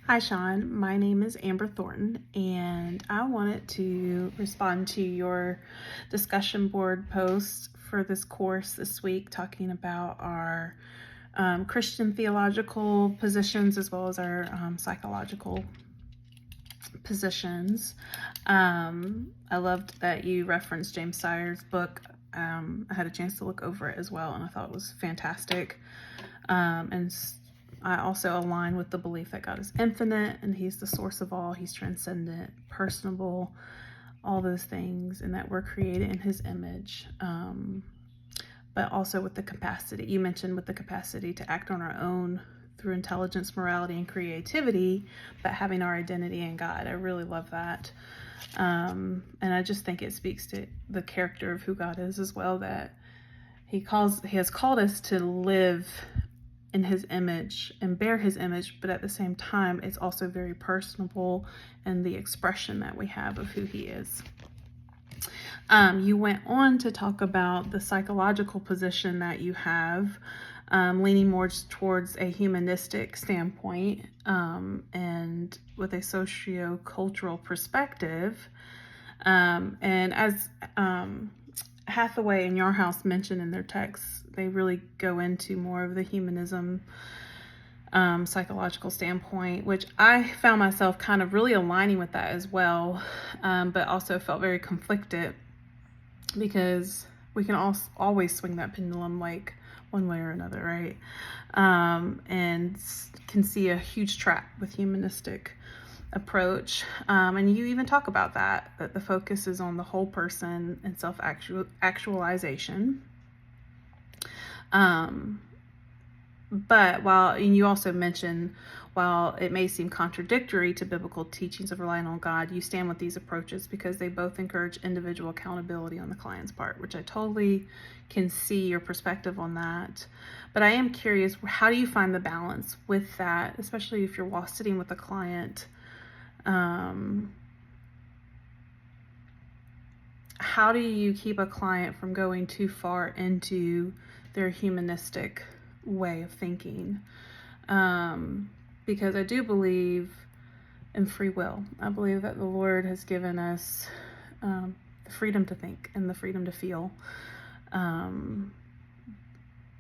Hi, Shawn. My name is Amber Thornton, and I wanted to respond to your discussion board post for this course this week, talking about our Christian theological positions as well as our psychological positions. I loved that you referenced James Sire's book. I had a chance to look over it as well, and I thought it was fantastic. And I also align with the belief that God is infinite and He's the source of all. He's transcendent, personable, all those things, and that we're created in His image. But also with the capacity, you mentioned with the capacity to act on our own through intelligence, morality, and creativity, but having our identity in God. I really love that. And I just think it speaks to the character of who God is as well, that He has called us to live in His image and bear His image, but at the same time, it's also very personable in the expression that we have of who He is. You went on to talk about the psychological position that you have, leaning more towards a humanistic standpoint, and with a socio-cultural perspective. And as Hathaway and Yarhouse mentioned in their texts, they really go into more of the humanism psychological standpoint, which I found myself kind of really aligning with that as well, but also felt very conflicted because we can always swing that pendulum like one way or another, right? And can see a huge trap with humanistic approach. And you even talk about that the focus is on the whole person and self-actualization. But and you also mentioned, while it may seem contradictory to biblical teachings of relying on God, you stand with these approaches because they both encourage individual accountability on the client's part, which I totally can see your perspective on that. But I am curious, how do you find the balance with that, especially if you're while sitting with a client? How do you keep a client from going too far into their humanistic way of thinking? Because I do believe in free will. I believe that the Lord has given us the freedom to think and the freedom to feel, and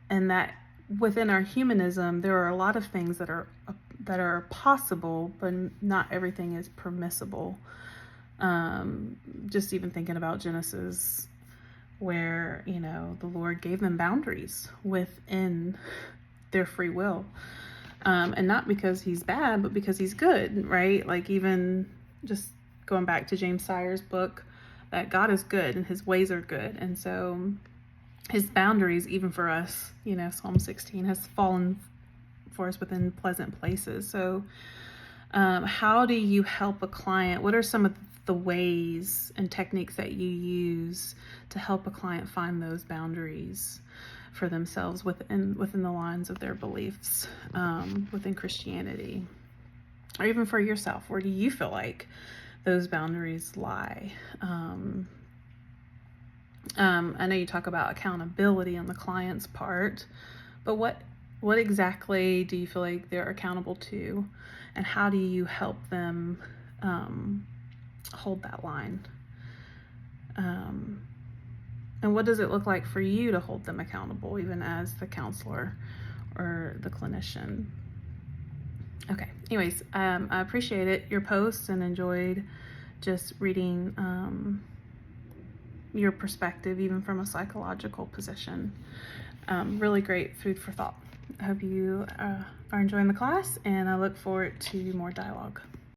that within our humanism there are a lot of things that are possible, but not everything is permissible. Just even thinking about Genesis, where the Lord gave them boundaries within their free will, and not because He's bad, but because He's good, right? Like, even just going back to James Sire's book, that God is good and His ways are good, and so His boundaries, even for us, Psalm 16 has fallen for us within pleasant places. So how do you help a client? What are some of the ways and techniques that you use to help a client find those boundaries for themselves within the lines of their beliefs, within Christianity, or even for yourself? Where do you feel like those boundaries lie? I know you talk about accountability on the client's part, but what exactly do you feel like they're accountable to, and how do you help them hold that line? And what does it look like for you to hold them accountable, even as the counselor or the clinician? Okay, anyways, I appreciate it, your posts, and enjoyed just reading your perspective, even from a psychological position. Really great food for thought. I hope you are enjoying the class, and I look forward to more dialogue.